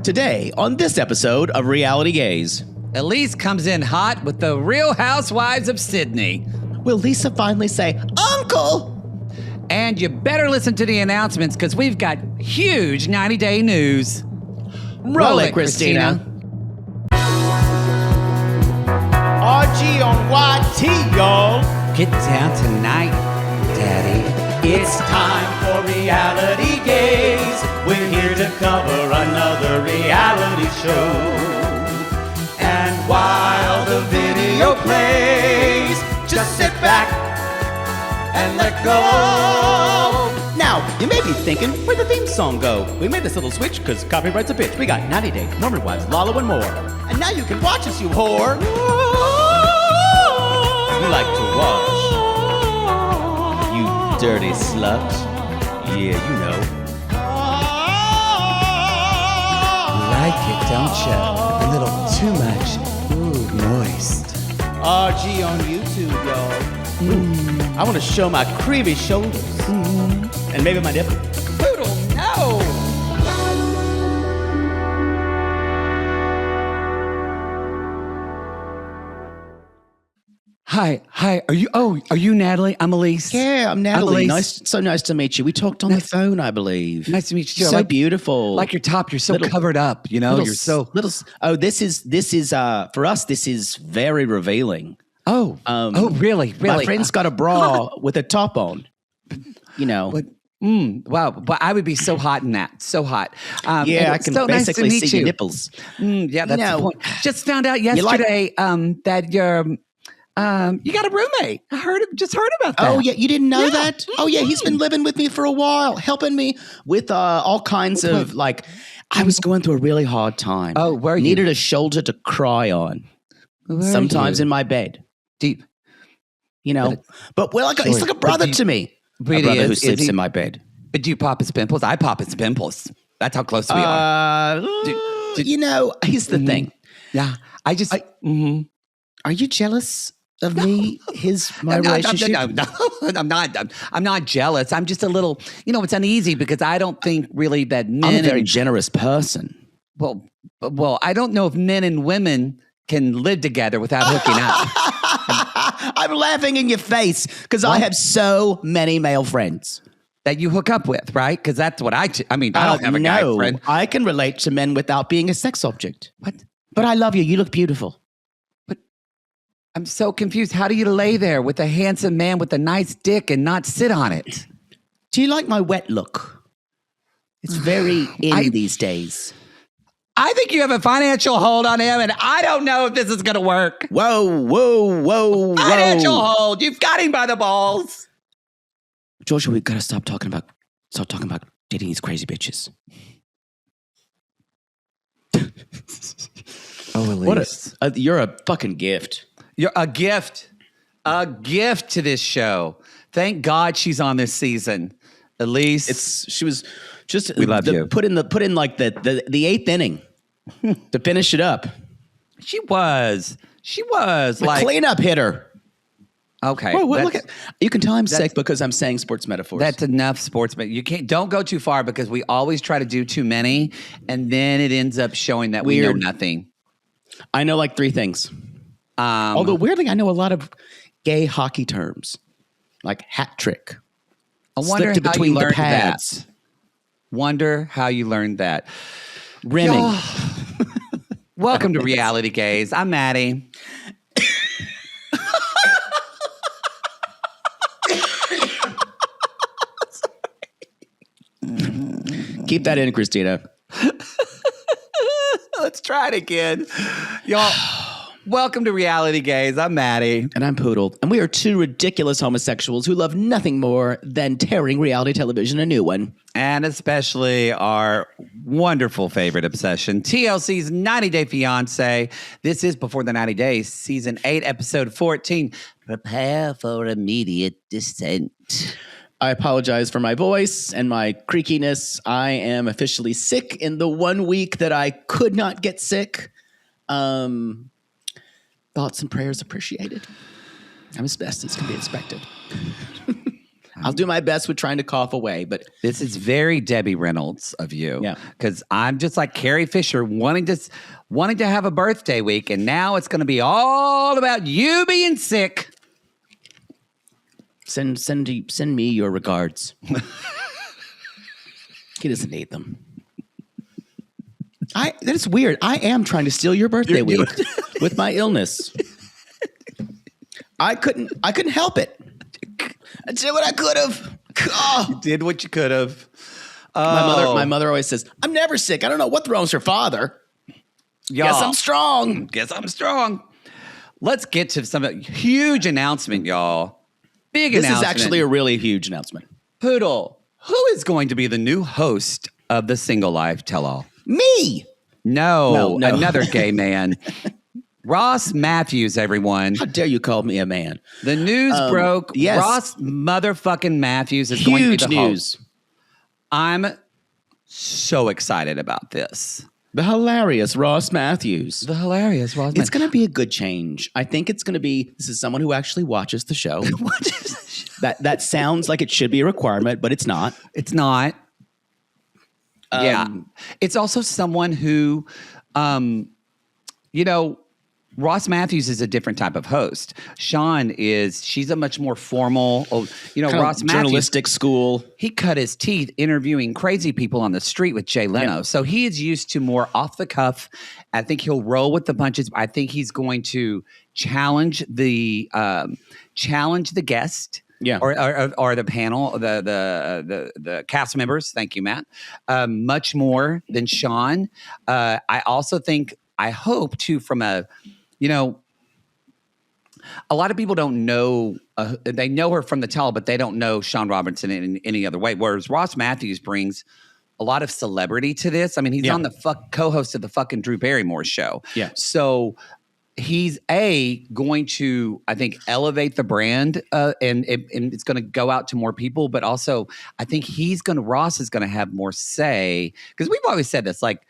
Today, on this episode of Reality Gays, Elise comes in hot with the Real Housewives of Sydney. will Lisa finally say, Uncle? And you better listen to the announcements because we've got huge 90-day news. Roll it, Christina. RG on YT, y'all. Get down tonight, Daddy. It's time for Reality Gays. We're here to cover another reality show. And while the video plays, just sit back and let go. Now, you may be thinking, where'd the theme song go? We made this little switch because copyright's a bitch. We got 90 Day, Norman Wives, Lala, and more. And now you can watch us, you whore. You like to watch. You dirty slut. Yeah, you know. Like it, don't you? A little too much. Ooh, moist. RG on YouTube, y'all. Ooh, I want to show my creamy shoulders. And maybe my nipple. Poodle, no! Hi. Are you Natalie? I'm Elise. Yeah, I'm Natalie. Elise. So nice to meet you. We talked on the phone, I believe. Nice to meet you. So beautiful. Like your top, you're so covered up, you know? You're so little. Oh, this is for us, this is very revealing. Oh, really? My friend's got a bra with a top on. You know. But, wow, but I would be so hot in that. So hot. Yeah, I can so basically nice to meet see you. your nipples. Yeah, that's the point. Just found out yesterday that you got a roommate. Just heard about that. Oh, yeah. You didn't know that? Oh, yeah. He's been living with me for a while, helping me with all kinds of, like, I was going through a really hard time. Oh, where are you? Needed a shoulder to cry on. Sometimes in my bed. Deep. You know? But, he's like a brother to me. Really a brother who sleeps in my bed. But do you pop his pimples? I pop his pimples. That's how close we are. You know, here's the thing. Yeah. Are you jealous of me, my relationship? No, I'm not jealous. I'm just a little, it's uneasy because I don't think really that men. I'm a very generous person. Well, I don't know if men and women can live together without hooking up. I'm laughing in your face because I have so many male friends. That you hook up with, right? Because that's what I don't have a guy friend. I can relate to men without being a sex object. What? But I love you. You look beautiful. I'm so confused. How do you lay there with a handsome man with a nice dick and not sit on it? Do you like my wet look? It's very in these days. I think you have a financial hold on him, and I don't know if this is going to work. Whoa. Financial hold. You've got him by the balls. Joshua, we've got to stop talking about dating these crazy bitches. Oh, Elise. You're a fucking gift. You're a gift to this show. Thank God she's on this season. Elise, she was just we love you. Put in like the eighth inning to finish it up. She was like cleanup hitter. Okay. Well, look at you can tell I'm sick because I'm saying sports metaphors. That's enough sports, but don't go too far because we always try to do too many, and then it ends up showing that we know nothing. I know like 3 things. Although weirdly, I know a lot of gay hockey terms, like hat trick. I wonder how you learned that. Wonder how you learned that. Rimming. Welcome to Reality Gays. I'm Mattie. Keep that in, Christina. Let's try it again. Y'all, welcome to Reality Gays. I'm Mattie. And I'm Poodle. And we are 2 ridiculous homosexuals who love nothing more than tearing reality television a new one. And especially our wonderful favorite obsession, TLC's 90 Day Fiance. This is Before the 90 Days, Season 8, Episode 14. Prepare for immediate descent. I apologize for my voice and my creakiness. I am officially sick in the 1 week that I could not get sick. Thoughts and prayers appreciated. I'm as best as can be expected. I'll do my best with trying to cough away, but This is very Debbie Reynolds of you. Yeah. Because I'm just like Carrie Fisher wanting to have a birthday week, and now it's going to be all about you being sick. send me your regards. He doesn't need them. That's weird. I am trying to steal your birthday week with my illness. I couldn't help it. I did what I could have. Oh. You did what you could have. My mother always says, I'm never sick. I don't know what wrong's her father. Guess I'm strong. Guess I'm strong. Let's get to some huge announcement, y'all. Big announcement. This is actually a really huge announcement. Poodle, who is going to be the new host of the Single Life Tell-All? Me. No, No. another gay man. Ross Matthews, everyone. How dare you call me a man? The news broke. yes. Ross motherfucking Matthews is going to be Huge the news. host. I'm so excited about this. The hilarious Ross Matthews. The hilarious Ross It's going to be a good change. I think it's going to be, this is someone who actually watches the show. That sounds like it should be a requirement, but it's not. It's not. Yeah. It's also someone who, Ross Matthews is a different type of host. She's a much more formal, Kind Ross of Matthews. journalistic school. He cut his teeth interviewing crazy people on the street with Jay Leno. Yeah. So he is used to more off the cuff. I think he'll roll with the punches. I think he's going to challenge the guest. Yeah. Or the panel, the cast members. Thank you, Matt. Much more than Sean. I also think, I hope too, from a lot of people don't know, they know her from the tell, but they don't know Sean Robinson in any other way. Whereas Ross Matthews brings a lot of celebrity to this. I mean, he's on the co-host of the fucking Drew Barrymore show. Yeah. So he's going to, I think, elevate the brand and it's going to go out to more people. But also, I think Ross is going to have more say, because we've always said this, like,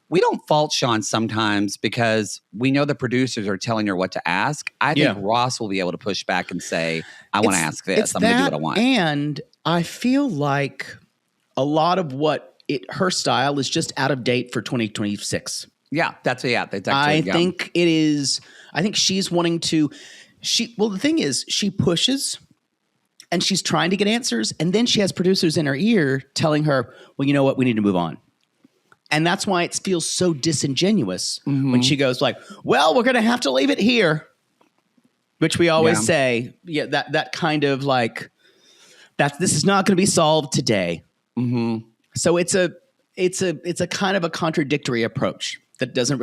we don't fault Sean sometimes because we know the producers are telling her what to ask. I think Ross will be able to push back and say, I want to ask this. I'm going to do what I want. And I feel like a lot of her style is just out of date for 2026. Yeah, that's actually, I think it is. I think she's wanting to. The thing is, she pushes, and she's trying to get answers, and then she has producers in her ear telling her, "Well, you know what? We need to move on." And that's why it feels so disingenuous when she goes like, "Well, we're going to have to leave it here," which we always say. Yeah, that kind of like this is not going to be solved today. Mm-hmm. So it's a kind of a contradictory approach that doesn't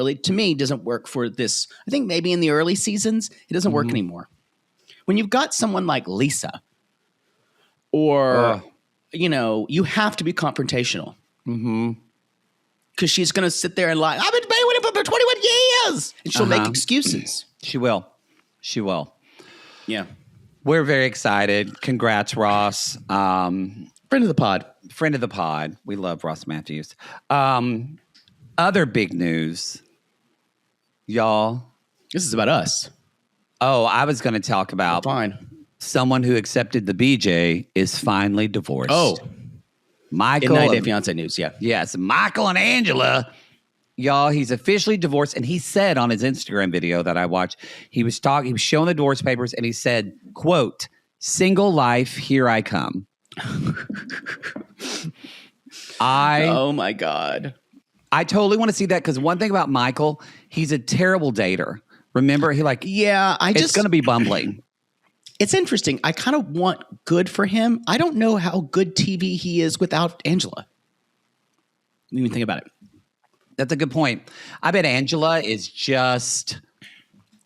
work for this. I think maybe in the early seasons, it doesn't work anymore. When you've got someone like Lisa or, you have to be confrontational. Mm-hmm. Because she's going to sit there and lie. I've been with him for 21 years. And she'll make excuses. She will. Yeah. We're very excited. Congrats, Ross. Friend of the pod. We love Ross Matthews. Other big news, y'all. This is about us. Oh, I was going to talk about someone who accepted the BJ is finally divorced. Oh, Michael. In 90 Day Fiance news, yeah. Yes, Michael and Angela. Y'all, he's officially divorced. And he said on his Instagram video that I watched, he was showing the divorce papers and he said, quote, "Single life, here I come." Oh my God. I totally want to see that, because one thing about Michael, he's a terrible dater. Remember, it's going to be bumbling. It's interesting. I kind of want good for him. I don't know how good TV he is without Angela. Let me think about it. That's a good point. I bet Angela is just...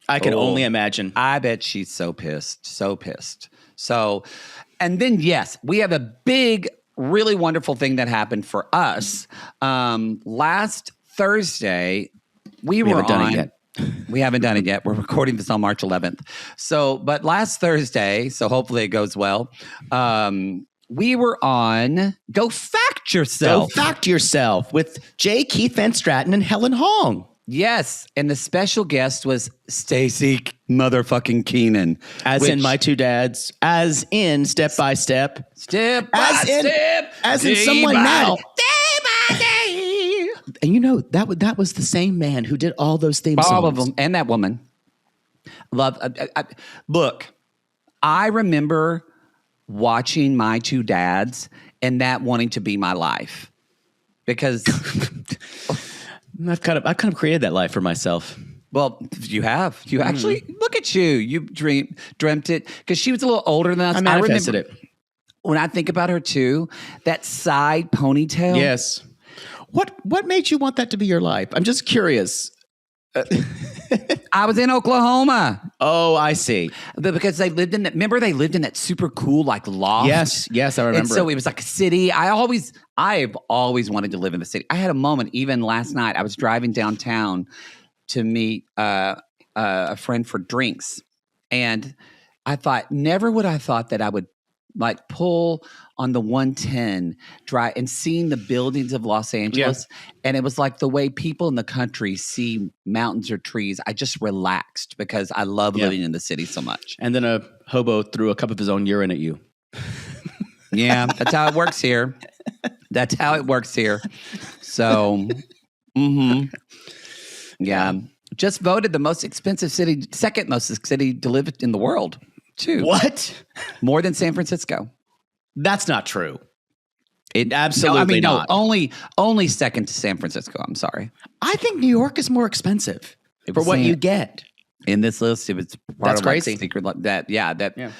I can only imagine. I bet she's so pissed. So, and then, yes, we have a big, really wonderful thing that happened for us. Last Thursday, we haven't done it yet. We haven't done it yet. We're recording this on March 11th. But last Thursday, so hopefully it goes well, we were on Go Fact Yourself. Go Fact Yourself with J. Keith Van Stratton and Helen Hong. Yes, and the special guest was Stacey motherfucking Keenan. As in My Two Dads, as in Step by Step. Step by step. As in day someone by now. Day by day. And you know, that was the same man who did all those theme songs. All of them. And that woman. Love. Look, I remember watching My Two Dads and that wanting to be my life. Because I've kind of created that life for myself. well, you have. You actually look at you. You dreamt it because she was a little older than us. I manifested remember, it. When I think about her too, that side ponytail. Yes. What made you want that to be your life? I'm just curious. I was in Oklahoma. Oh, I see. Because they lived in that. Remember, they lived in that super cool like loft. Yes, I remember. And so it was like a city. I've always wanted to live in the city. I had a moment even last night. I was driving downtown to meet a friend for drinks, and I thought never would I thought that I would like pull on the 110 drive and seeing the buildings of Los Angeles. And it was like the way people in the country see mountains or trees. I just relaxed because I love living in the city so much. And then a hobo threw a cup of his own urine at you. Yeah, that's how it works here. That's how it works here. So, yeah. Just voted the most expensive city, second most city to live in the world, too. What? More than San Francisco. That's not true. It Absolutely not. Only second to San Francisco. I'm sorry. I think New York is more expensive for what you get. In this list, it was part That's of crazy. Like secret that. Yeah, that. Yeah.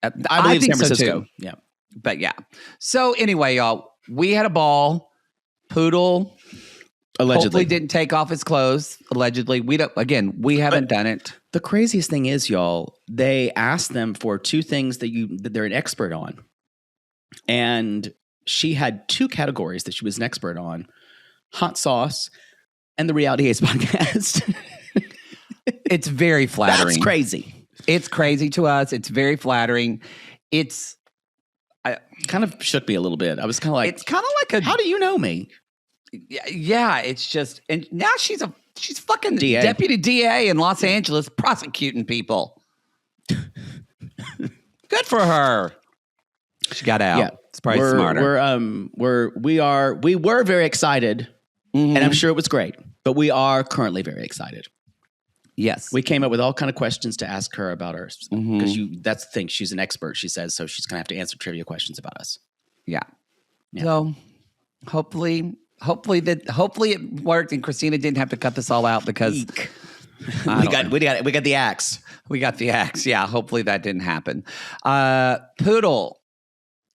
I believe think San Francisco. So too. Yeah. But yeah. So anyway, y'all, we had a ball. Poodle Allegedly hopefully didn't take off his clothes. Allegedly, we haven't done it. The craziest thing is, y'all, they asked them for two things that they're an expert on. And she had two categories that she was an expert on: hot sauce and the RealityGays podcast. It's very flattering. That's crazy. It's crazy to us. It's very flattering. It's kind of shook me a little bit. I was kind of like, it's kind of like how do you know me? Yeah, it's just, and now she's fucking DA. deputy DA in Los Angeles prosecuting people. Good for her. She got out. Yeah. It's probably smarter. We were very excited, and I'm sure it was great, but we are currently very excited. Yes. We came up with all kind of questions to ask her about her because that's the thing. She's an expert, she says, so she's going to have to answer trivia questions about us. Yeah. So hopefully it worked and Christina didn't have to cut this all out because we got the axe. We got the axe. Yeah. Hopefully that didn't happen. Poodle,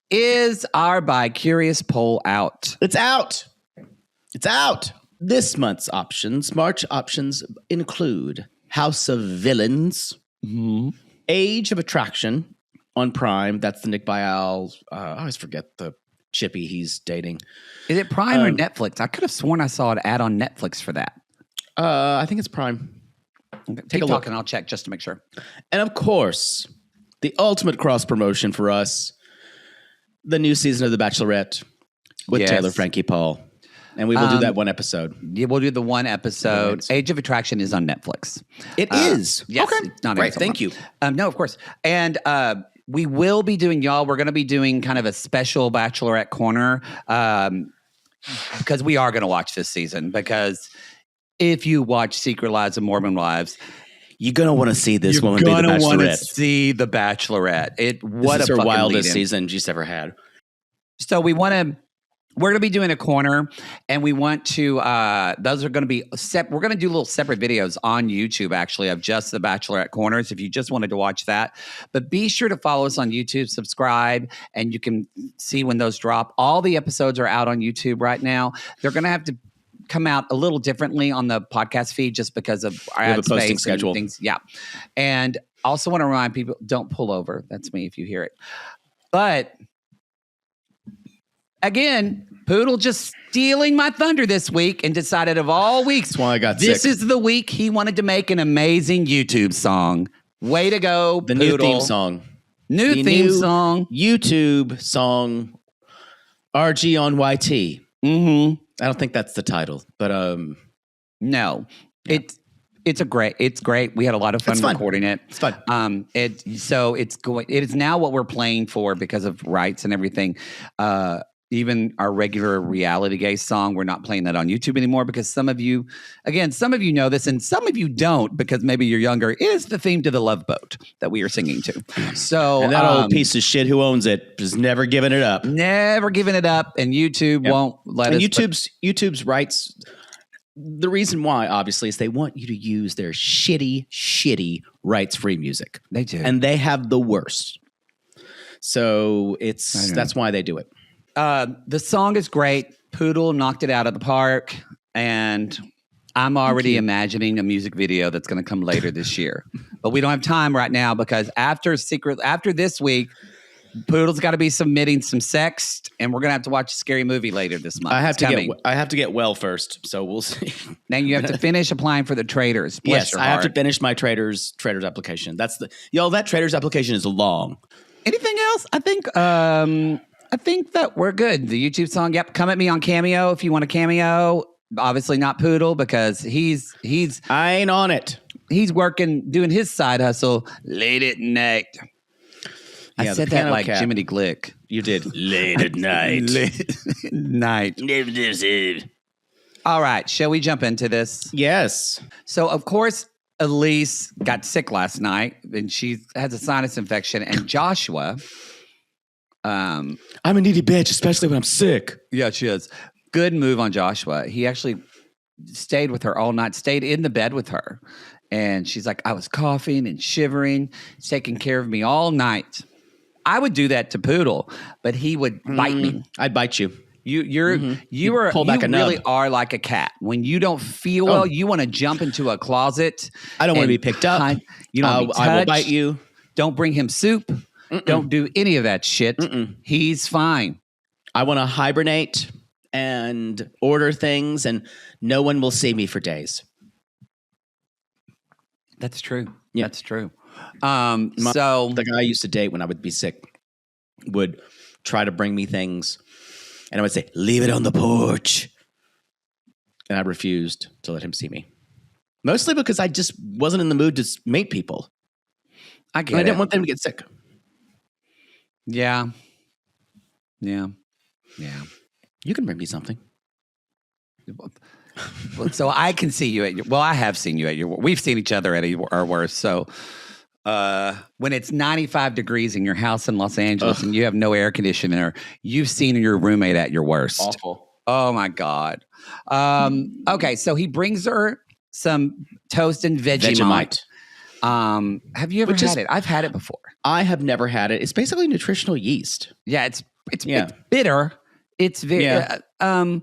is our Bi Curious poll out? It's out. It's out. This month's March options include House of Villains, Age of Attraction on Prime. That's the Nick Viall. I always forget the chippy he's dating. Is it Prime or Netflix? I could have sworn I saw an ad on Netflix for that. I think it's Prime. Okay, Take a look look and I'll check just to make sure. And of course, the ultimate cross promotion for us, the new season of The Bachelorette with Taylor Frankie Paul. And we will do that one episode. Yeah, we'll do the one episode. Age of Attraction is on Netflix. It is. Yes. Okay. Not Great. Thank you. No, of course. And we will be doing, y'all, we're going to be doing kind of a special Bachelorette Corner because we are going to watch this season. Because if you watch Secret Lives of Mormon Wives, you're going to want to see this woman be the Bachelorette. You're going to want to Bachelorette. see the Bachelorette. This is her wildest season she's ever had. So we're going to be doing a corner, and we want to, those are going to be, we're going to do little separate videos on YouTube, actually, of just the Bachelorette Corners, if you just wanted to watch that. But be sure to follow us on YouTube, subscribe, and you can see when those drop. All the episodes are out on YouTube right now. They're going to have to come out a little differently on the podcast feed just because of our ad posting space schedule. and things. Yeah. And also want to remind people, don't pull over. That's me if you hear it. But again, Poodle just stealing my thunder this week and decided of all weeks, that's why I got this sick. is the week he wanted to make an amazing YouTube song. Way to go, The Poodle. new theme song. New theme song. YouTube song, RG on YT. Mm-hmm. I don't think that's the title, but No. It's great. We had a lot of fun recording it. It's fun. It is now what we're playing for because of rights and everything. Even our regular Reality Gays song, we're not playing that on YouTube anymore because some of you know this and some of you don't because maybe you're younger. It is the theme to The Love Boat that we are singing to. So and that old piece of shit who owns it is never giving it up. Never giving it up, and YouTube won't let us. YouTube's rights. The reason why, obviously, is they want you to use their shitty rights-free music. They do, and they have the worst. So that's why they do it. The song is great. Poodle knocked it out of the park, and I'm already imagining a music video that's going to come later this year. But we don't have time right now because after this week, Poodle's got to be submitting some sex, and we're going to have to watch a scary movie later this month. I have to get well first, so we'll see. Then you have to finish applying for the traders. Yes, I have to finish my traders application. That traders application is long. Anything else? I think that we're good. The YouTube song, yep. Come at me on Cameo if you want a cameo. Obviously not Poodle because he's I ain't on it. He's working, doing his side hustle late at night. I said that like Jiminy Glick. You did. Late at night. Late night. All right. Shall we jump into this? Yes. So, of course, Elise got sick last night and she has a sinus infection. And Joshua... I'm a needy bitch, especially when I'm sick. Yeah, she is. Good move on Joshua. He actually stayed with her all night, stayed in the bed with her. And she's like, I was coughing and shivering, taking care of me all night. I would do that to Poodle, but he would bite me. I'd bite you. You really are like a cat. When you don't feel well, you want to jump into a closet. I don't want to be picked up. You don't I will bite you. Don't bring him soup. Don't do any of that shit. He's fine. I want to hibernate and order things, and no one will see me for days. That's true. Yeah. That's true. The guy I used to date when I would be sick would try to bring me things, and I would say, leave it on the porch. And I refused to let him see me. Mostly because I just wasn't in the mood to meet people. I didn't want them to get sick. Yeah. You can bring me something. Well, so I can see you at I have seen you at your, we've seen each other at our worst. So when it's 95 degrees in your house in Los Angeles and you have no air conditioner, you've seen your roommate at your worst. Awful. Oh my God. Okay. So he brings her some toast and Vegemite. Have you ever had it? I've had it before. I have never had it. It's basically nutritional yeast. Yeah, it's bitter. It's very. I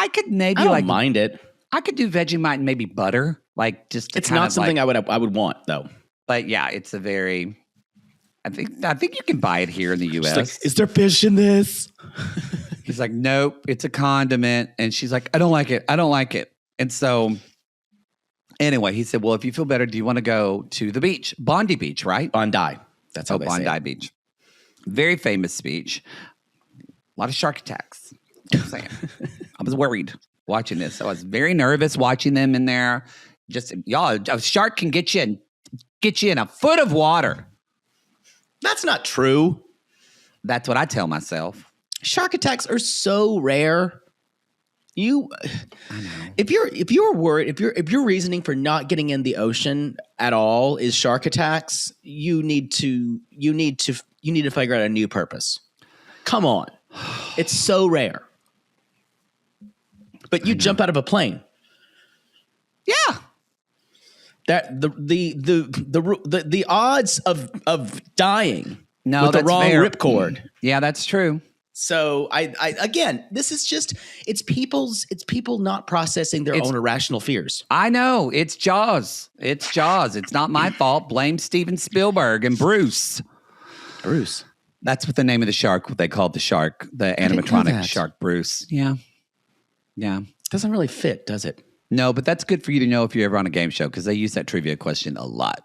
could maybe I don't mind it. I could do Vegemite and maybe butter, like just. It's not something I would want though. But yeah, it's a very. I think you can buy it here in the U.S. Like, is there fish in this? He's like, nope, it's a condiment, and she's like, I don't like it. And so. Anyway, he said, well, if you feel better, do you want to go to the beach? Bondi Beach, right? Bondi. That's how they say it. Bondi Beach. Very famous beach. A lot of shark attacks. I'm saying. I was worried watching this. I was very nervous watching them in there. Just, y'all, a shark can get you in a foot of water. That's not true. That's what I tell myself. Shark attacks are so rare. If you're worried, if your reasoning for not getting in the ocean at all is shark attacks, you need to figure out a new purpose. Come on. It's so rare. But you jump out of a plane. Yeah. That the odds of dying with the wrong ripcord. Yeah, that's true. So I again, this is just it's people not processing their own irrational fears. I know. It's Jaws. It's not my fault. Blame Steven Spielberg and Bruce. That's what the name of the shark, what they called the shark, the animatronic shark, Bruce. Yeah. Doesn't really fit, does it? No, but that's good for you to know if you're ever on a game show because they use that trivia question a lot.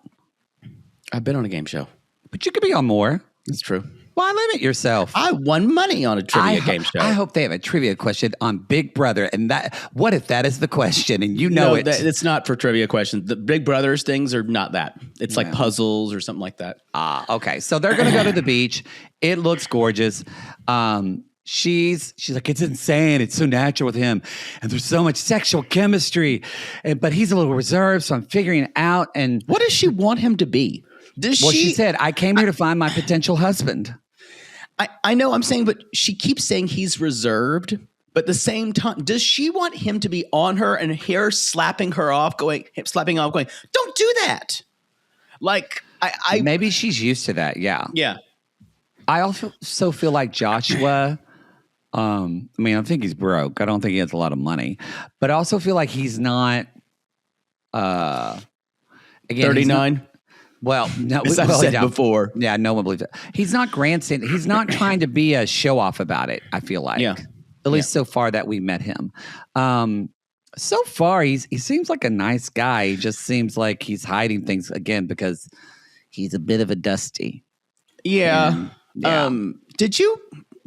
I've been on a game show. But you could be on more. That's true. Why limit yourself? I won money on a trivia game show. I hope they have a trivia question on Big Brother. And what if that is the question and you know it? It's not for trivia questions. The Big Brothers things are not that. It's like puzzles or something like that. Okay. So they're going to go to the beach. It looks gorgeous. She's like, it's insane. It's so natural with him. And there's so much sexual chemistry. But he's a little reserved. So I'm figuring it out. And what does she want him to be? She said, I came here to find my potential husband. I know I'm saying, but she keeps saying he's reserved. But at the same time, does she want him to be on her and hair slapping off, going, don't do that. Like, maybe she's used to that. Yeah. Yeah. I also feel like Joshua, I think he's broke. I don't think he has a lot of money. But I also feel like he's not, again, 39. Well, no, as I've said before. Yeah, no one believes it. He's not grandstanding. He's not trying to be a show off about it, I feel like. Yeah. At least so far that we met him. So far, he seems like a nice guy. He just seems like he's hiding things again because he's a bit of a dusty. Yeah. Were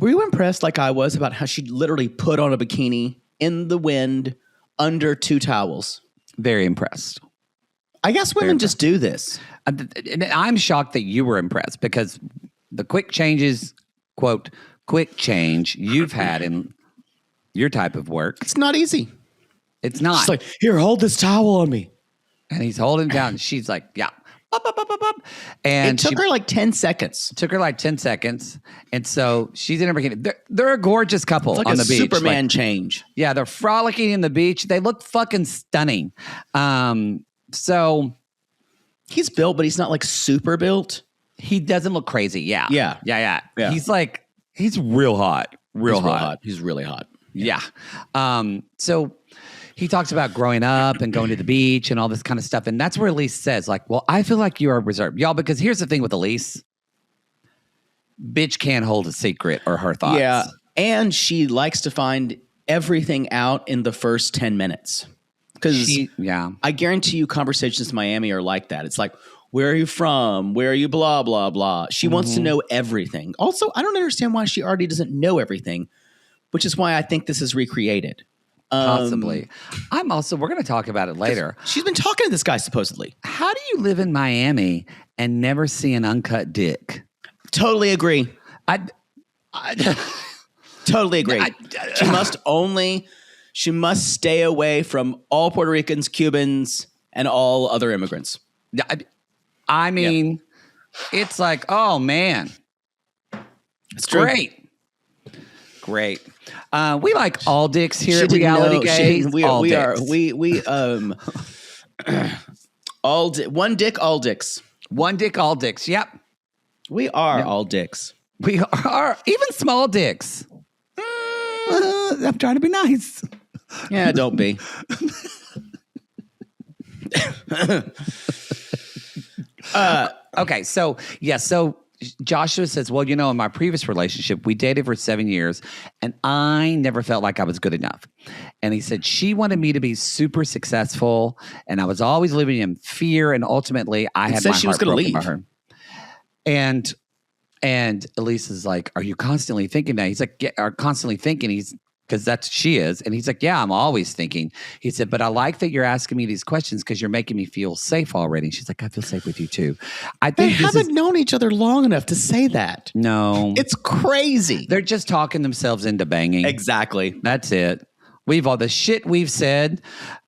you impressed like I was about how she literally put on a bikini in the wind under 2 towels? Very impressed. I guess women just do this. I'm shocked that you were impressed because the quick changes, quote, quick change you've had in your type of work. It's not easy. It's not. She's like, here, hold this towel on me. And he's holding down. And she's like, yeah. Up. And it took her like 10 seconds. And so she's in her bikini. They're a gorgeous couple like on the beach. Superman change. Yeah, they're frolicking in the beach. They look fucking stunning. So he's built, but he's not like super built. He doesn't look crazy. Yeah. Yeah. He's real hot. Real hot. He's really hot. Yeah. So he talks about growing up and going to the beach and all this kind of stuff. And that's where Elise says, like, well, I feel like you are reserved. Y'all, because here's the thing with Elise. Bitch can't hold a secret or her thoughts. Yeah. And she likes to find everything out in the first 10 minutes. Because I guarantee you conversations in Miami are like that. It's like, where are you from? Where are you? Blah, blah, blah. She wants to know everything. Also, I don't understand why she already doesn't know everything, which is why I think this is recreated. Possibly. We're going to talk about it later. She's been talking to this guy, supposedly. How do you live in Miami and never see an uncut dick? Totally agree. Totally agree. She must stay away from all Puerto Ricans, Cubans, and all other immigrants. I mean, it's like, oh man. It's true. Great. We like all dicks here at Reality Gays. One dick, all dicks. One dick, all dicks. Yep. We are all dicks. We are even small dicks. I'm trying to be nice. Yeah, don't be. Okay, so Joshua says, well, in my previous relationship, we dated for 7 years and I never felt like I was good enough. And he said, she wanted me to be super successful and I was always living in fear. And ultimately I had my heart broken by her. And Elise is like, are you constantly thinking that? He's like, constantly thinking. Because she is. And he's like, yeah, I'm always thinking. He said, but I like that you're asking me these questions because you're making me feel safe already. And she's like, I feel safe with you too. They haven't known each other long enough to say that. No. It's crazy. They're just talking themselves into banging. Exactly. That's it. All the shit we've said,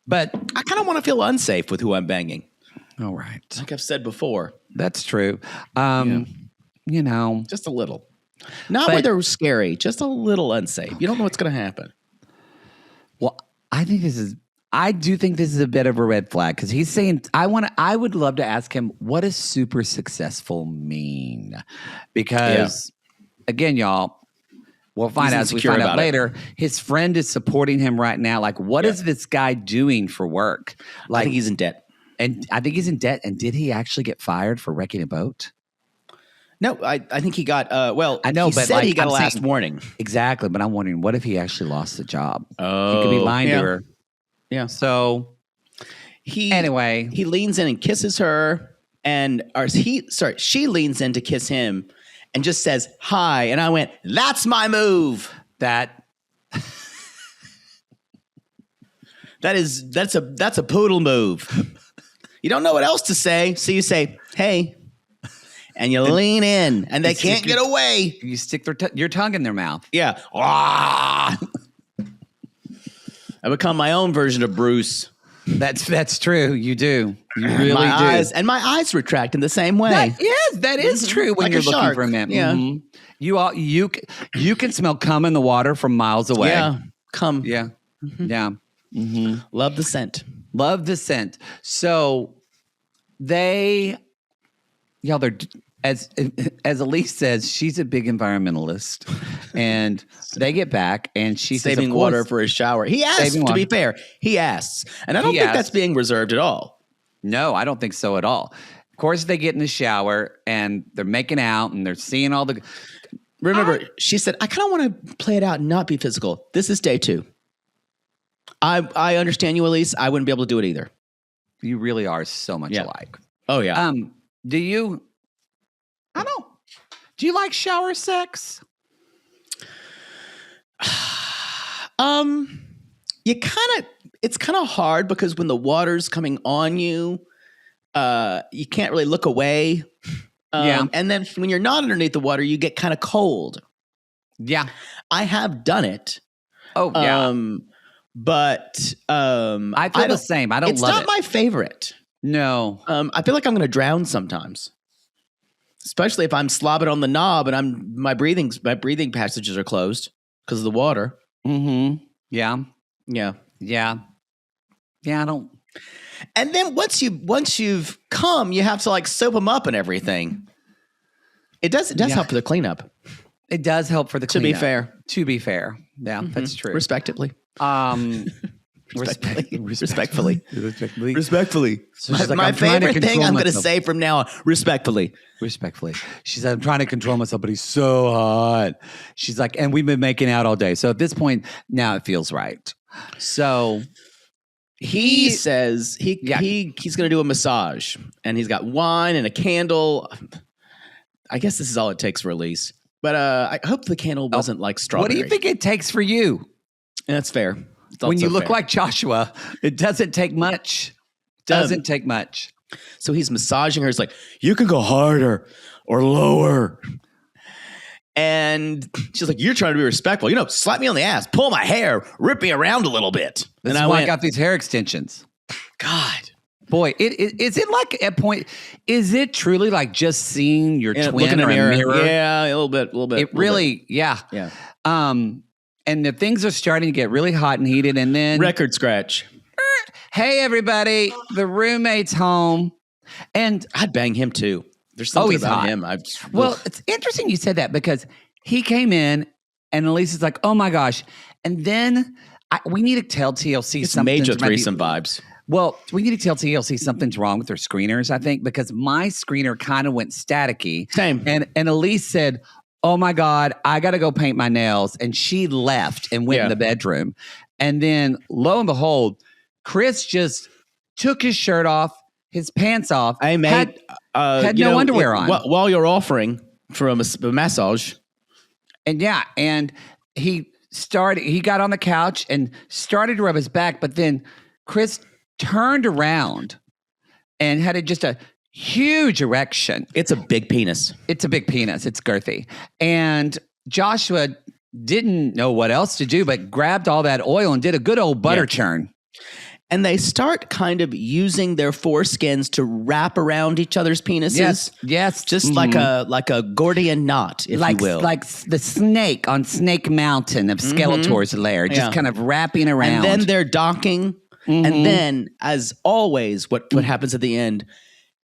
but I kind of want to feel unsafe with who I'm banging. All right. Like I've said before. That's true. Just a little. Not where they're scary, just a little unsafe. You don't know what's going to happen. Well, I do think this is a bit of a red flag because he's saying, I would love to ask him, what does super successful mean? Because again, y'all, we'll find out as we find out later, his friend is supporting him right now. Like, what is this guy doing for work? Like, I think he's in debt. And I think he's in debt. And did he actually get fired for wrecking a boat? No, I think he got, I know, but said he got a last warning. Exactly, but I'm wondering, what if he actually lost the job? Oh. He could be lying to her. Yeah. So, he leans in and kisses her, she leans in to kiss him, and just says hi. And I went, that's my move. That's a poodle move. You don't know what else to say. So you say, hey, and you lean in and they can't get away. You stick your tongue in their mouth. Yeah. I become my own version of Bruce. That's true. You do. You really do. My eyes retract in the same way. That is true when Like you're a looking shark. for a man. Yeah. Mm-hmm. You can smell cum in the water from miles away. Yeah. Come. Yeah. Yeah. Mm-hmm. Love the scent. Love the scent. So they're as Elise says, she's a big environmentalist, and they get back and she's saving water for his shower. He asked, to be fair. He asks. And I don't think that's being reserved at all. No, I don't think so at all. Of course, they get in the shower and they're making out and they're seeing all the... Remember, she said, I kind of want to play it out and not be physical. This is day 2. I understand you, Elise. I wouldn't be able to do it either. You really are so much alike. Oh, yeah. Do you... I don't... Do you like shower sex? It's kind of hard because when the water's coming on you, you can't really look away. And then when you're not underneath the water, you get kind of cold. Yeah. I have done it. Oh, yeah. But I feel the same. I don't love it. It's not my favorite. No. I feel like I'm going to drown sometimes. Especially if I'm slobbing on the knob and my breathing passages are closed because of the water. Mm-hmm. Yeah. Yeah. Yeah. Yeah, I don't. And then once you've come, you have to like soap them up and everything. It does help for the cleanup. It does help for the cleanup. To be fair. Yeah, that's true. Respectively. Respectfully. So my favorite thing I'm going to say from now on, respectfully. She said, I'm trying to control myself, but he's so hot. She's like, and we've been making out all day. So at this point, now it feels right. So he says he's going to do a massage, and he's got wine and a candle. I guess this is all it takes for Elise. But I hope the candle wasn't like strawberry. What do you think it takes for you? That's fair. When you look like Joshua, it doesn't take much. Take much. So he's massaging her. He's like, you can go harder or lower. And she's like, you're trying to be respectful. Slap me on the ass, pull my hair, rip me around a little bit. That's why I got these hair extensions. God. Boy, is it like a point? Is it truly like just seeing your twin in a mirror? Yeah, a little bit. It really, yeah. And the things are starting to get really hot and heated, and then record scratch. Hey, everybody, the roommate's home, and I'd bang him too. There's something about him. It's interesting you said that because he came in, and Elise is like, "Oh my gosh!" And then we need to tell TLC something. Major threesome vibes. Well, we need to tell TLC something's wrong with their screeners, I think, because my screener kind of went staticky. Same. And Elise said, oh my God, I got to go paint my nails. And she left and went in the bedroom. And then lo and behold, Chris just took his shirt off, his pants off. Had no underwear on. While you're offering for a massage. And he got on the couch and started to rub his back. But then Chris turned around and had just a huge erection. It's a big penis. It's girthy. And Joshua didn't know what else to do, but grabbed all that oil and did a good old butter churn. And they start kind of using their foreskins to wrap around each other's penises. Yes. Just like a Gordian knot, if you will. Like the snake on Snake Mountain of Skeletor's lair, just kind of wrapping around. And then they're docking. And then, as always, what happens at the end,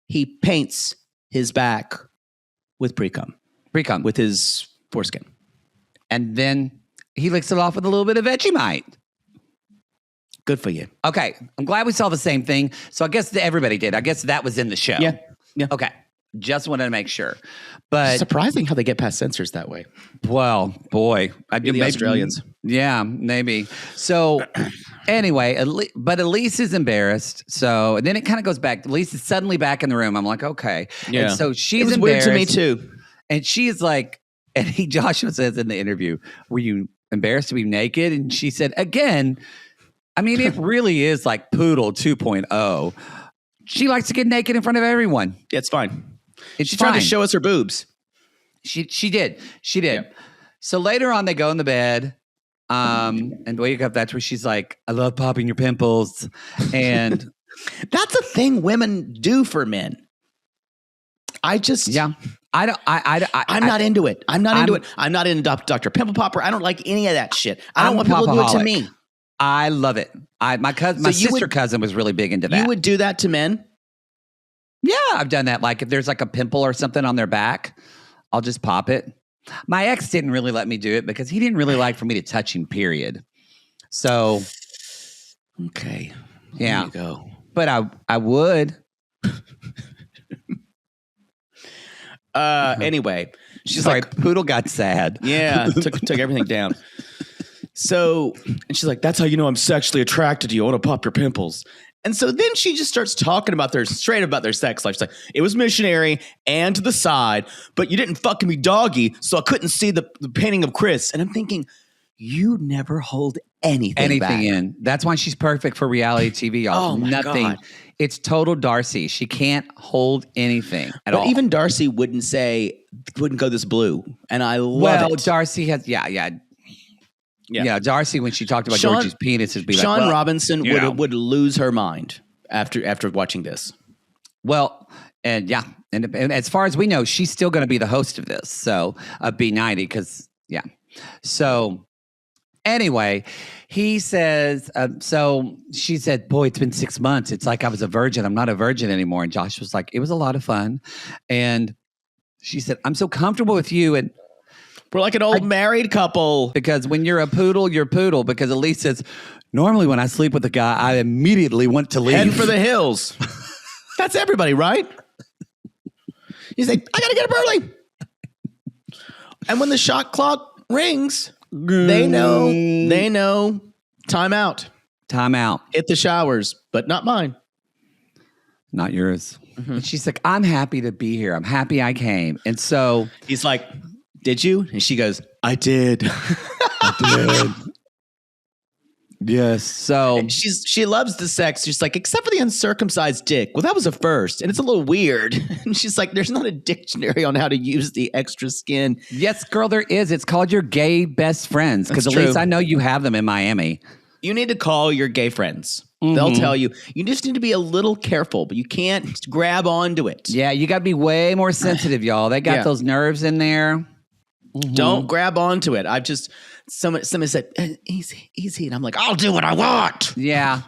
he paints his back with pre-cum. With his foreskin. And then he licks it off with a little bit of Vegemite. Good for you. Okay. I'm glad we saw the same thing. So I guess everybody did. I guess that was in the show. Yeah. Okay. Just wanted to make sure. But surprising how they get past censors that way. Well, boy. The Australians. Yeah, maybe. So anyway, but Elise is embarrassed. So and then it kind of goes back. Elise is suddenly back in the room. I'm like, okay. Yeah. And so she's it was embarrassed. weird to me too. And she's like, and Joshua says in the interview, were you embarrassed to be naked? And she said, again, I mean, it really is like Poodle 2.0. She likes to get naked in front of everyone. Yeah, it's fine. She tried to show us her boobs. She did. Yep. So later on, they go in the bed. And wake up. That's where she's like, I love popping your pimples. And that's a thing women do for men. I'm not into it. I'm not into it. I'm not into Dr. Pimple Popper. I don't like any of that shit. I don't want people to do it to me. I love it. My sister cousin was really big into that. You would do that to men? Yeah, I've done that. Like if there's like a pimple or something on their back, I'll just pop it. My ex didn't really let me do it because he didn't really like for me to touch him, period. So. Okay. Yeah. There you go. But I would. Anyway, she's Sorry, like, Poodle got sad. Yeah, took everything down. So, and she's like, that's how you know I'm sexually attracted to you. I want to pop your pimples. And so then she just starts talking about their sex life. She's like, it was missionary and to the side, but you didn't fucking me doggy, so I couldn't see the painting of Chris. And I'm thinking, you never hold anything back. In. That's why she's perfect for reality TV, y'all. Oh my Nothing. God. It's total Darcy. She can't hold anything at all. But even Darcy wouldn't go this blue. And I love it. Darcy has, yeah. Darcy, when she talked about Georgie's penis, would be like, Sean Robinson would lose her mind after watching this. Well, and as far as we know, she's still going to be the host of this. So B90, because So anyway, he says, so she said, boy, it's been 6 months. It's like I was a virgin. I'm not a virgin anymore. And Josh was like, it was a lot of fun. And she said, I'm so comfortable with you. And we're like an old married couple. Because when you're a poodle, you're poodle. Because Elise says, normally when I sleep with a guy, I immediately want to leave. Head for the hills. That's everybody, right? You say, I got to get up early. And when the shot clock rings, they know time out. Time out. Hit the showers, but not mine. Not yours. Mm-hmm. And she's like, I'm happy to be here. I'm happy I came. And so he's like, did you? And she goes, I did. I did. Yes. So and she loves the sex. She's like, except for the uncircumcised dick. Well, that was a first. And it's a little weird. And she's like, there's not a dictionary on how to use the extra skin. Yes, girl, there is. It's called your gay best friends. Because at least I know you have them in Miami. You need to call your gay friends. Mm-hmm. They'll tell you. You just need to be a little careful, but you can't grab onto it. Yeah, you got to be way more sensitive, y'all. They got those nerves in there. Mm-hmm. Don't grab onto it. I've just somebody said easy, and I'm like, I'll do what I want. Yeah,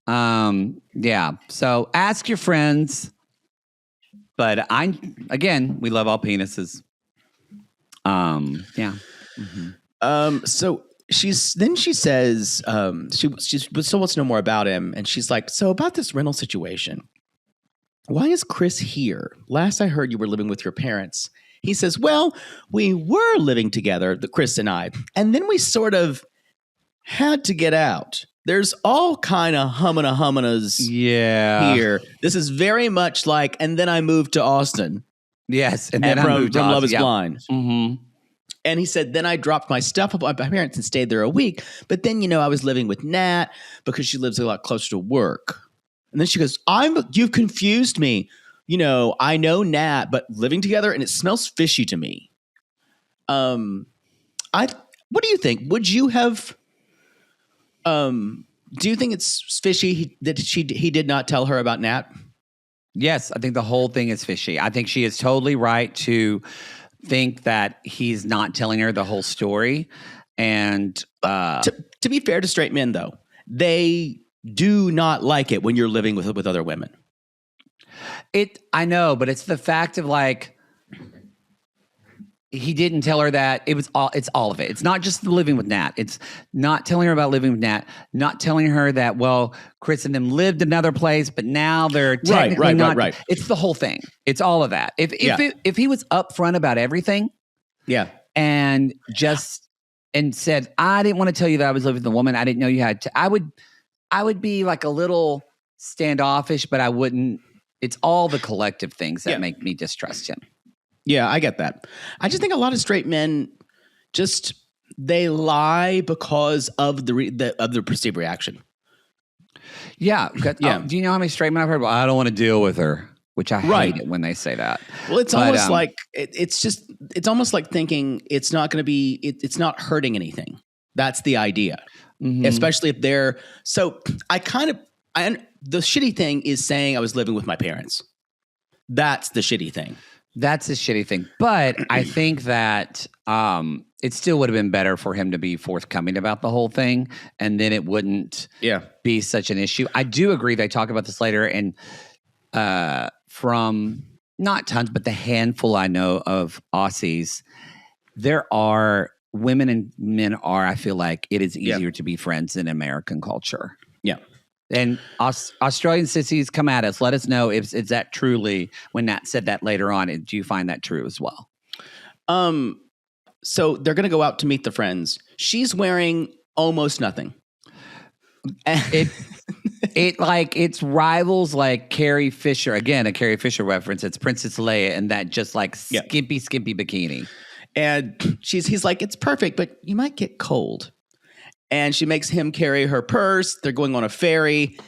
yeah. So ask your friends, but we love all penises. Yeah. Mm-hmm. So she says she still wants to know more about him, and she's like, so about this rental situation. Why is Chris here? Last I heard, you were living with your parents. He says, well, we were living together, Chris and I, and then we sort of had to get out. There's all kind of humana-humanas here. This is very much like, and then I moved to Austin. Yes, and then I moved to Austin. Love is yeah. Blind. Mm-hmm. And he said, then I dropped my stuff at my parents and stayed there a week. But then, I was living with Nat because she lives a lot closer to work. And then she goes, you've confused me. I know Nat, but living together and it smells fishy to me. What do you think? Would you have, do you think it's fishy that he did not tell her about Nat? Yes, I think the whole thing is fishy. I think she is totally right to think that he's not telling her the whole story. And to be fair to straight men, though, they do not like it when you're living with other women. I know, but it's the fact of like, he didn't tell her that. It's all of it. It's not just the living with Nat. It's not telling her about living with Nat, not telling her that, well, Chris and them lived another place, but now they're technically not. Right. It's the whole thing. It's all of that. If he was upfront about everything, and said, I didn't want to tell you that I was living with a woman. I didn't know you had to. I would be like a little standoffish, but I wouldn't. It's all the collective things that make me distrust him. Yeah, I get that. I just think a lot of straight men just they lie because of the perceived reaction. Yeah. Yeah. Do you know how many straight men I've heard? Well, I don't want to deal with her, which I hate it when they say that. Well, it's almost like it's almost like thinking it's not going to be it's not hurting anything. That's the idea, especially if they're so. The shitty thing is saying I was living with my parents. That's the shitty thing. That's a shitty thing. But I think that it still would have been better for him to be forthcoming about the whole thing, and then it wouldn't be such an issue. I do agree. They talk about this later, and from not tons, but the handful I know of Aussies, there are women and men are, I feel like it is easier to be friends in American culture. Yeah. And Australian sissies, come at us. Let us know if is that truly, when Nat said that later on, do you find that true as well? So they're going to go out to meet the friends. She's wearing almost nothing. It's rivals like Carrie Fisher. Again, a Carrie Fisher reference. It's Princess Leia and that just like skimpy bikini. And he's like, it's perfect, but you might get cold. And she makes him carry her purse. They're going on a ferry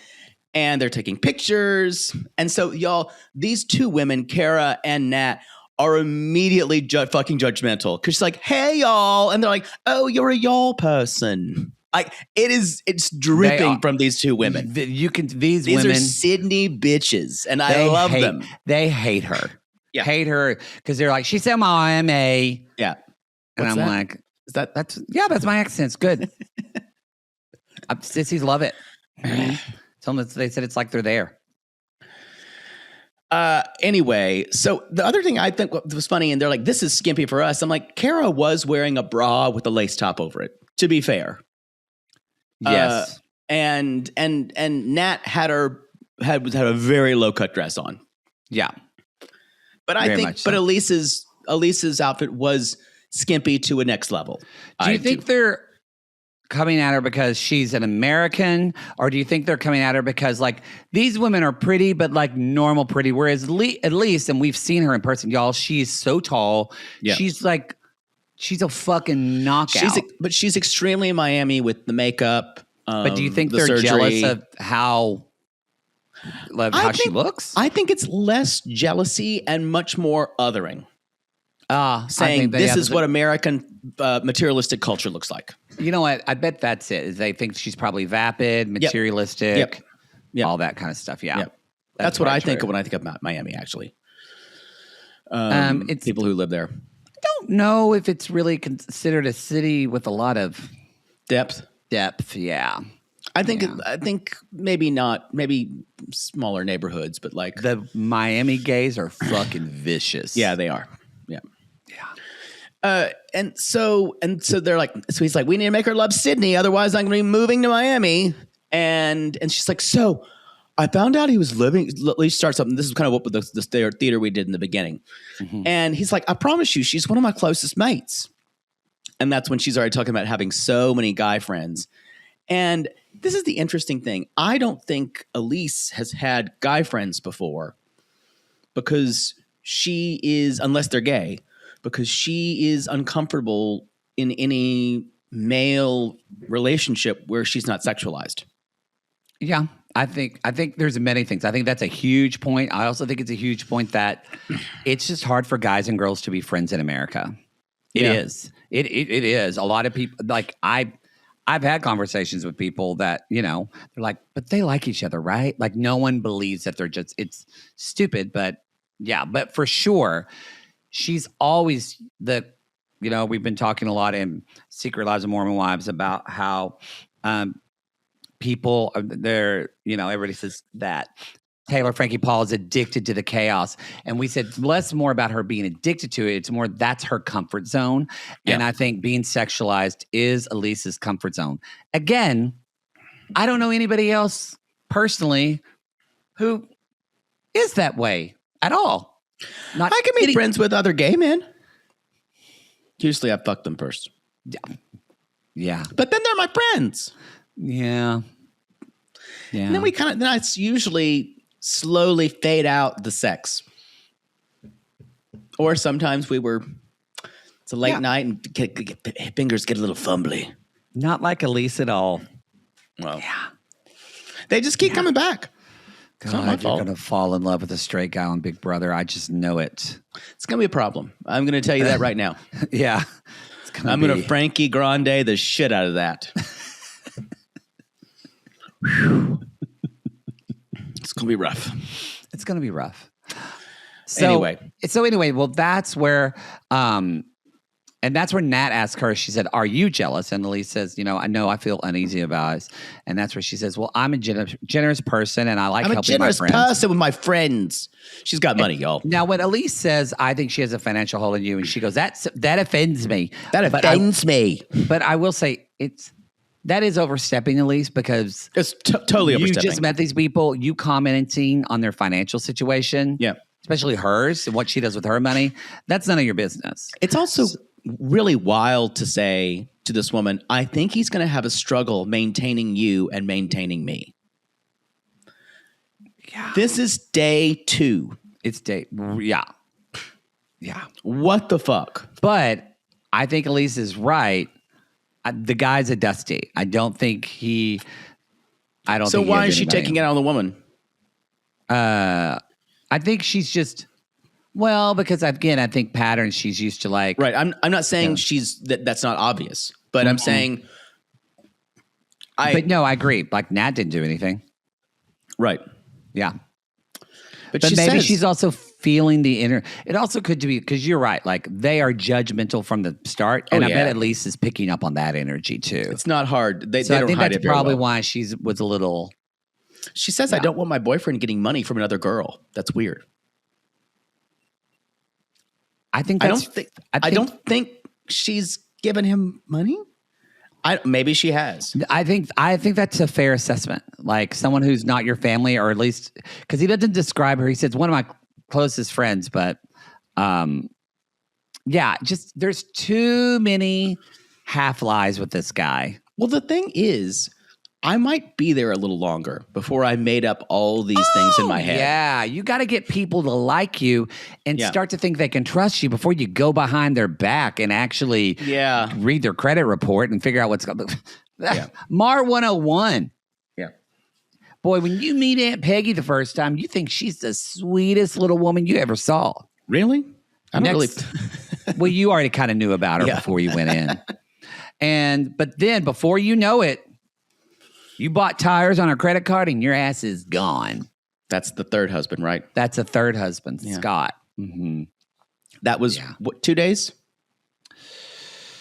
and they're taking pictures. And so, y'all, these two women, Kara and Nat, are immediately fucking judgmental. Because she's like, hey, y'all. And they're like, oh, you're a y'all person. Like, it's dripping from these two women. These women are Sydney bitches. And I love them. They hate her. Yeah. Hate her because they're like, she's in Miami. Yeah. And I'm like, that's my accent. It's good. Sissies love it. Tell them they said it's like they're there. Anyway, so the other thing I think was funny, and they're like, this is skimpy for us. I'm like, Kara was wearing a bra with a lace top over it, to be fair. Yes. And Nat had a very low cut dress on. Yeah. But I think Elise's outfit was skimpy to a next level. Do you think they're coming at her because she's an American, or do you think they're coming at her because like these women are pretty, but like normal pretty? Whereas at least, and we've seen her in person, y'all, she's so tall. Yeah. She's a fucking knockout. But she's extremely Miami with the makeup. But do you think they're surgery. Jealous of how she looks? I think it's less jealousy and much more othering. Saying this is what American materialistic culture looks like. You know what? I bet that's it. Is they think she's probably vapid, materialistic, all that kind of stuff. Yeah. Yep. That's what I think of when I think about Miami, actually. It's people who live there. I don't know if it's really considered a city with a lot of depth, yeah. I think maybe not, maybe smaller neighborhoods, but like the Miami gays are fucking vicious. Yeah, they are. Yeah. And so they're like, so he's like, we need to make her love Sydney, otherwise I'm going to be moving to Miami. And she's like, so I found out he was living. Let me start something. This is kind of what the theater we did in the beginning. Mm-hmm. And he's like, I promise you, she's one of my closest mates. And that's when she's already talking about having so many guy friends. And this is the interesting thing. I don't think Elise has had guy friends before because she is, unless they're gay, because she is uncomfortable in any male relationship where she's not sexualized. Yeah, I think there's many things. I think that's a huge point. I also think it's a huge point that it's just hard for guys and girls to be friends in America. It is. It is. A lot of people, like I've had conversations with people that, you know, they're like, but they like each other, right? Like no one believes that they're just, it's stupid, but yeah, but for sure, she's always we've been talking a lot in Secret Lives of Mormon Wives about how people, everybody says that Taylor Frankie Paul is addicted to the chaos. And we said less more about her being addicted to it. It's more that's her comfort zone. Yeah. And I think being sexualized is Elise's comfort zone. Again, I don't know anybody else personally who is that way at all. I can be friends with other gay men. Usually I fuck them first. Yeah. But then they're my friends. Yeah. And then then I usually slowly fade out the sex Or sometimes it's a late night and fingers get a little fumbly. Not like Elise at all. Well, they just keep coming back. It's not my God, you're fault. going to fall in love with a straight guy on Big Brother. I just know it. It's going to be a problem. I'm going to tell you that right now. Yeah. I'm going to Frankie Grande the shit out of that. It's going to be rough. It's going to be rough. So anyway, well, that's where, and that's where Nat asked her, she said, are you jealous? And Elise says, I know I feel uneasy about it. And that's where she says, well, I'm a generous person and I like helping my friends. I'm a generous person with my friends. She's got money, y'all. Now, when Elise says, I think she has a financial hold on you, and she goes, that offends me. That offends me. But I will say, that is overstepping, Elise, because it's totally overstepping. You just met these people, you commenting on their financial situation. Yeah. Especially hers and what she does with her money. That's none of your business. It's also really wild to say to this woman, I think he's going to have a struggle maintaining you and maintaining me. Yeah. This is day 2. It's day, yeah. Yeah. What the fuck? But I think Elise is right. The guy's a dusty. I don't think he, So why is she taking it out on the woman? I think she's just, because again, I think patterns she's used to like. Right. I'm not saying that's not obvious, but I'm saying. But no, I agree. Like Nat didn't do anything. Right. Yeah. But maybe she's also feeling the inner. It also could be because you're right. Like they are judgmental from the start, and I bet Elise is picking up on that energy too. It's not hard. They I don't think hide that's it probably well. why she was a little. She says, "I don't want my boyfriend getting money from another girl." That's weird. I don't think she's given him money. Maybe she has. I think that's a fair assessment. Like someone who's not your family, or at least because he doesn't describe her. He says one of my closest friends, but just there's too many half lies with this guy. Well, the thing is, I might be there a little longer before I made up all these things in my head. Yeah, you got to get people to like you and start to think they can trust you before you go behind their back and actually read their credit report and figure out what's going on. Mar 101. Yeah. Boy, when you meet Aunt Peggy the first time, you think she's the sweetest little woman you ever saw. Really? I don't really. Well, you already kind of knew about her before you went in. But then before you know it, you bought tires on her credit card and your ass is gone. That's the third husband, right? That's a third husband, Scott. Mm-hmm. That was, 2 days?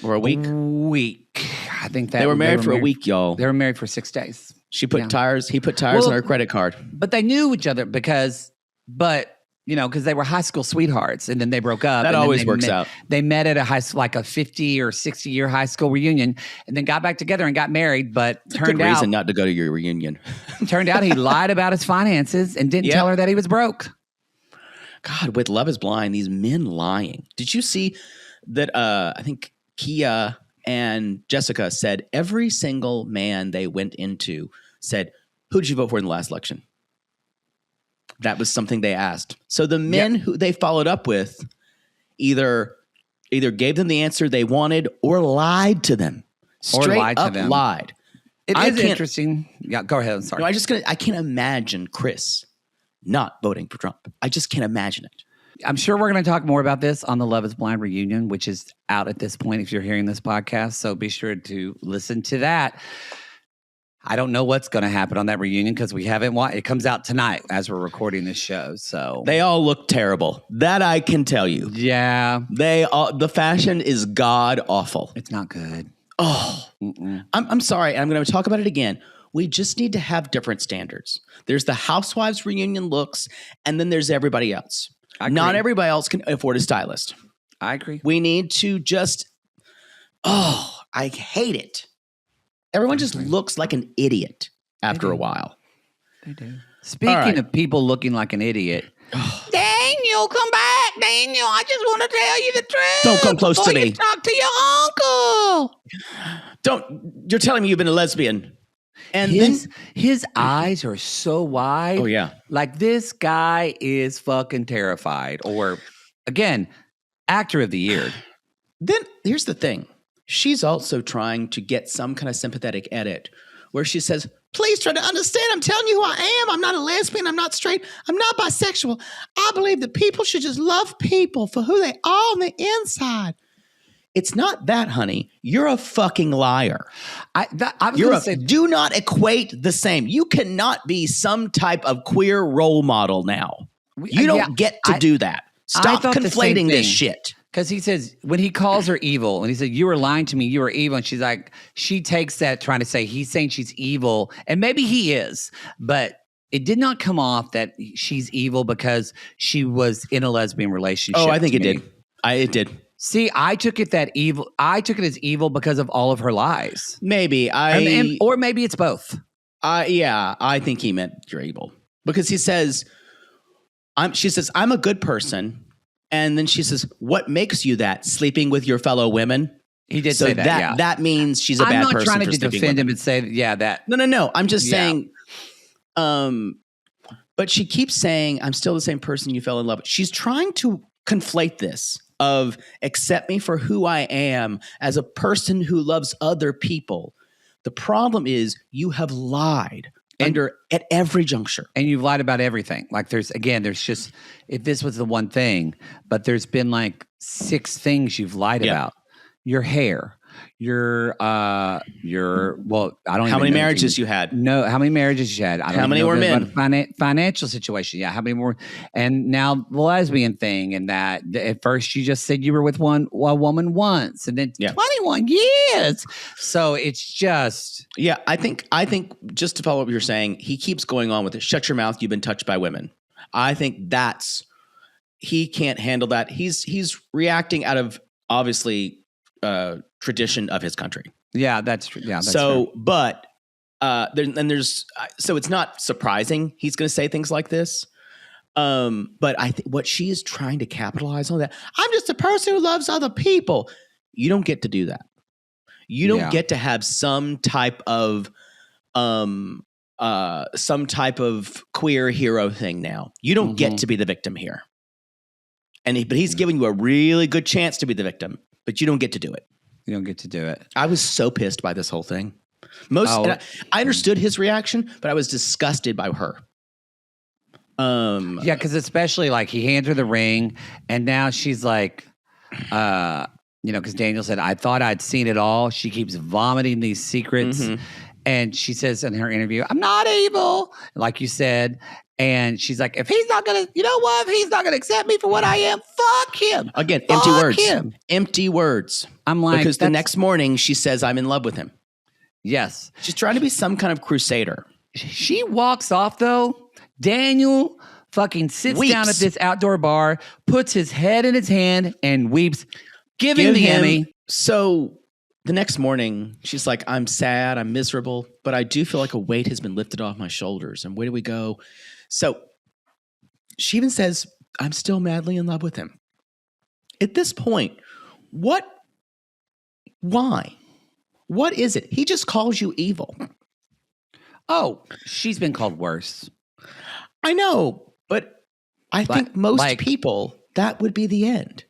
Or a week? I think that they were married for a week, y'all. They were married for 6 days. He put tires on her credit card. But they knew each other because they were high school sweethearts, and then they broke up. That always works out. They met at a 50 or 60 year high school reunion, and then got back together and got married. But turned out reason not to go to your reunion. Turned out he lied about his finances and didn't tell her that he was broke. God, with Love Is Blind, these men lying. Did you see that? I think Kia and Jessica said every single man they went into said, "Who did you vote for in the last election?" That was something they asked. So the men who they followed up with either gave them the answer they wanted or lied to them. Straight up lied. It is interesting. Yeah, go ahead. I'm sorry. No, I can't imagine Chris not voting for Trump. I just can't imagine it. I'm sure we're going to talk more about this on the Love Is Blind reunion, which is out at this point if you're hearing this podcast. So be sure to listen to that. I don't know what's going to happen on that reunion because we haven't watched. It comes out tonight as we're recording this show. So they all look terrible. That I can tell you. Yeah, the fashion is god awful. It's not good. Oh, I'm sorry. I'm going to talk about it again. We just need to have different standards. There's the Housewives reunion looks, and then there's everybody else. Not everybody else can afford a stylist. I agree. We need to just. Oh, I hate it. Everyone just looks like an idiot after a while. They do. Speaking of people looking like an idiot, Daniel, come back. Daniel, I just want to tell you the truth. Don't come close to me. You talk to your uncle. You're telling me you've been a lesbian. And his eyes are so wide. Oh, yeah. Like this guy is fucking terrified. Or again, Actor of the year. Then here's the thing. She's also trying to get some kind of sympathetic edit where she says, please try to understand. I'm telling you who I am. I'm not a lesbian. I'm not straight. I'm not bisexual. I believe that people should just love people for who they are on the inside. It's not that, honey. You're a fucking liar. Do not equate the same. You cannot be some type of queer role model now. You don't get to do that. Stop conflating this shit. Because he says, when he calls her evil, and he said, you were lying to me, you were evil. And she's like, she takes that trying to say, he's saying she's evil. And maybe he is, but it did not come off that she's evil because she was in a lesbian relationship. Oh, I think it did. It did. See, I took it as evil because of all of her lies. Maybe. Or maybe it's both. Yeah, I think he meant you're evil. Because he says, she says, I'm a good person. And then she says, what makes you that? Sleeping with your fellow women? He did say that, yeah. That means she's a bad person. I'm not trying to defend him and say, that. No. I'm just saying, but she keeps saying, I'm still the same person you fell in love with. She's trying to conflate this of accept me for who I am as a person who loves other people. The problem is you have lied at every juncture. And you've lied about everything. Like there's just, if this was the one thing, but there's been like 6 things you've lied about. Your hair, well, I don't how many marriages you had? No, how many marriages you had? I don't how many were men? Financial situation. Yeah, how many more? And now the lesbian thing, and that at first you just said you were with a woman once, and then 21 years. So it's just I think just to follow up what you're saying, he keeps going on with it. Shut your mouth. You've been touched by women. I think he can't handle that. He's reacting out of obviously tradition of his country. Yeah, that's true. Yeah, that's so, true. But so it's not surprising he's going to say things like this. But I think what she is trying to capitalize on that. I'm just a person who loves other people. You don't get to do that. You don't get to have some type of queer hero thing now. You don't get to be the victim here. But he's giving you a really good chance to be the victim. But you don't get to do it. You don't get to do it. I was so pissed by this whole thing. I understood his reaction, but I was disgusted by her. Yeah, because especially like he hands her the ring, and now she's like, because Daniel said, I thought I'd seen it all. She keeps vomiting these secrets. And she says in her interview, I'm not evil, like you said. And she's like, if he's not going to, if he's not going to accept me for what I am, fuck him. Again, empty words. Empty words. I'm like, because the next morning she says, I'm in love with him. Yes. She's trying to be some kind of crusader. She walks off though. Daniel fucking sits down at this outdoor bar, puts his head in his hand and weeps. Give him the Emmy. So the next morning, she's like, I'm sad, I'm miserable, but I do feel like a weight has been lifted off my shoulders. And where do we go? So she even says, I'm still madly in love with him. At this point, why? What is it? He just calls you evil. Oh, she's been called worse. I know, but I think most people, that would be the end.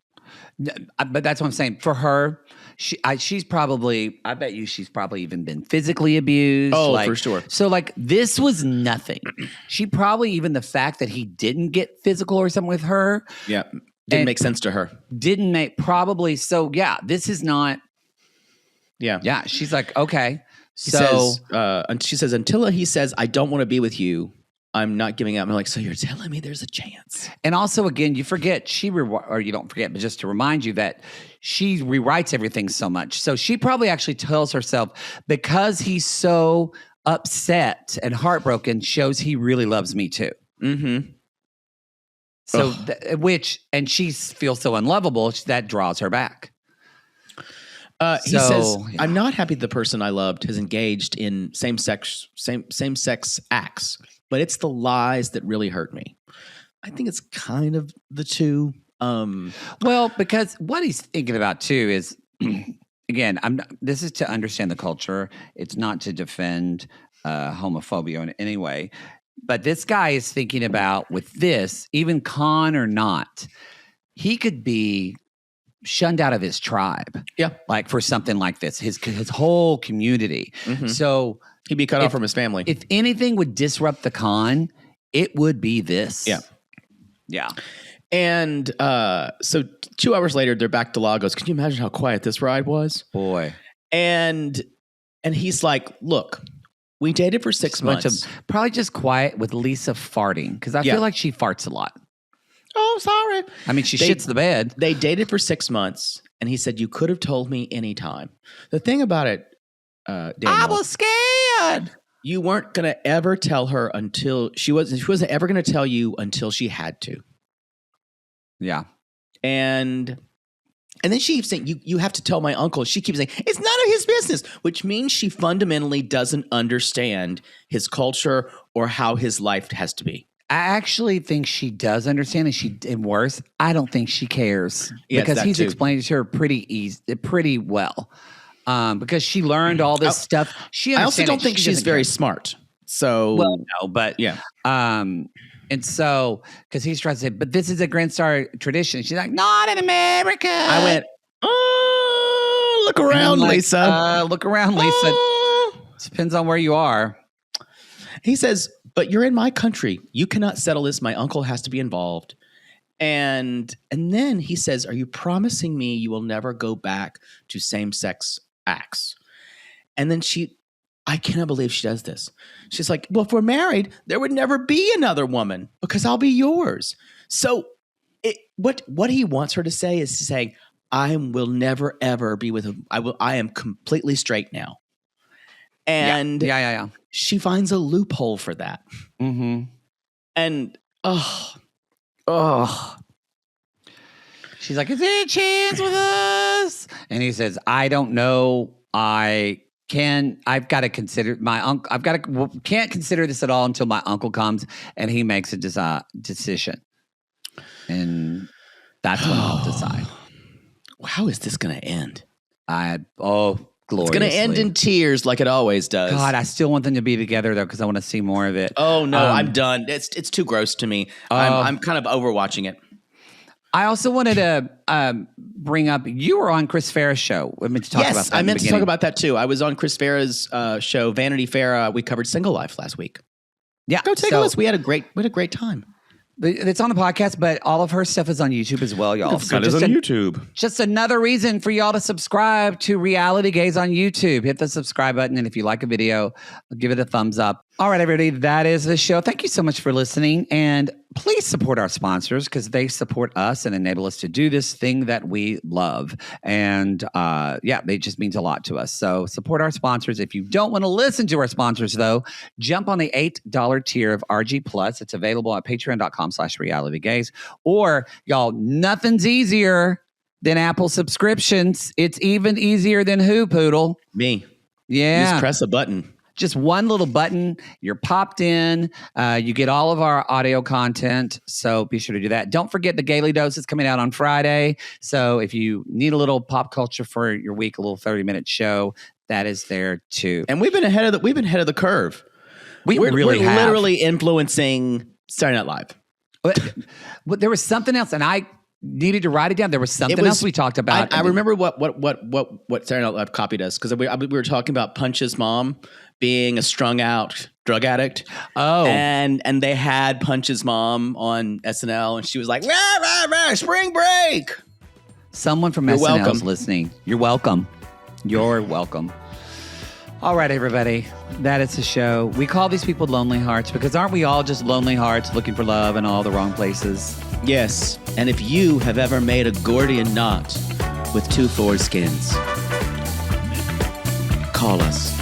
But that's what I'm saying. For her, she's probably, I bet you she's probably even been physically abused. Oh, for sure. So this was nothing. She probably, even the fact that he didn't get physical or something with her. Yeah. Didn't make sense to her. So yeah, this is not. Yeah. Yeah. She's like, okay. She says, until he says, I don't want to be with you, I'm not giving up. I'm like, so you're telling me there's a chance. And also, again, you forget, or you don't forget, but just to remind you that she rewrites everything so much. So she probably actually tells herself, because he's so upset and heartbroken, shows he really loves me too. Mm-hmm. So, and she feels so unlovable, that draws her back. He says, I'm not happy the person I loved has engaged in same-sex acts, but it's the lies that really hurt me. I think it's kind of the two. Well, because what he's thinking about too is, again, this is to understand the culture. It's not to defend homophobia in any way. But this guy is thinking about, with this, even con or not, he could be shunned out of his tribe. Yeah. Like for something like this, his whole community. So He'd be cut off from his family. if anything would disrupt the con, it would be this. Yeah. Yeah. And so 2 hours later, they're back to Lagos. Can you imagine how quiet this ride was? Boy. And he's like, look, we dated for 6 months. Probably just quiet with Lisa farting because I feel like she farts a lot. Oh, sorry. I mean, she shits the bed. They dated for 6 months, and he said, you could have told me anytime. The thing about it, Daniel, I was scared. you weren't going to ever tell her until she wasn't ever going to tell you until she had to. Yeah. And then she keeps saying, you have to tell my uncle. She keeps saying, it's none of his business, which means she fundamentally doesn't understand his culture or how his life has to be. I actually think she does understand, and worse, I don't think she cares because he's explained it to her pretty well. Because she learned all this stuff. I also don't think she's very smart. So, well, no, but yeah. And so, because he's trying to say, but this is a Grand Star tradition. She's like, not in America. I went, oh, look around, Lisa. Look around, Lisa. Depends on where you are. He says, but you're in my country. You cannot settle this. My uncle has to be involved. And then he says, are you promising me you will never go back to same-sex acts? And then I cannot believe she does this. She's like, well, if we're married, there would never be another woman because I'll be yours. So what he wants her to say is to say, I will never, ever be with him. I am completely straight now. And yeah. She finds a loophole for that. Mm-hmm. And, she's like, is there a chance with us? And he says, I don't know. I've got to consider my uncle. Can't consider this at all until my uncle comes and he makes a decision. And that's when I'll decide. How is this going to end? Gloriously. It's going to end in tears like it always does. God, I still want them to be together though because I want to see more of it. Oh no, I'm done. It's too gross to me. I'm kind of overwatching it. I also wanted to bring up, you were on Chris Farah's show. I meant to talk about that. I meant to talk about that too. I was on Chris Farah's show, Vanity Fair. We covered Single Life last week. Yeah, go take a listen. We had a great time. It's on the podcast, but all of her stuff is on YouTube as well, y'all. So just on YouTube. Just another reason for y'all to subscribe to Reality Gays on YouTube. Hit the subscribe button, and if you like a video, give it a thumbs up. All right, everybody, that is the show. Thank you so much for listening, and please support our sponsors because they support us and enable us to do this thing that we love. And it just means a lot to us. So support our sponsors. If you don't want to listen to our sponsors, though, jump on the $8 tier of RG Plus. It's available at patreon.com/realitygays. Or, y'all, nothing's easier than Apple subscriptions. It's even easier than who, Poodle? Me. Yeah. You just press a button. Just one little button, you're popped in. You get all of our audio content, so be sure to do that. Don't forget the Gaily Dose is coming out on Friday. So if you need a little pop culture for your week, a little 30-minute show, that is there too. And we've been ahead of the curve. We're literally influencing Saturday Night Live. But there was something else, and I needed to write it down. There was something else we talked about. I remember what Saturday Night Live copied us because we were talking about Punch's mom being a strung out drug addict. Oh, and they had Punch's mom on SNL, and she was like, rah, rah, rah, spring break. Someone from SNL is listening. You're welcome. You're welcome. All right, everybody. That is the show. We call these people lonely hearts because aren't we all just lonely hearts looking for love in all the wrong places? Yes. And if you have ever made a Gordian knot with 2 foreskins, call us.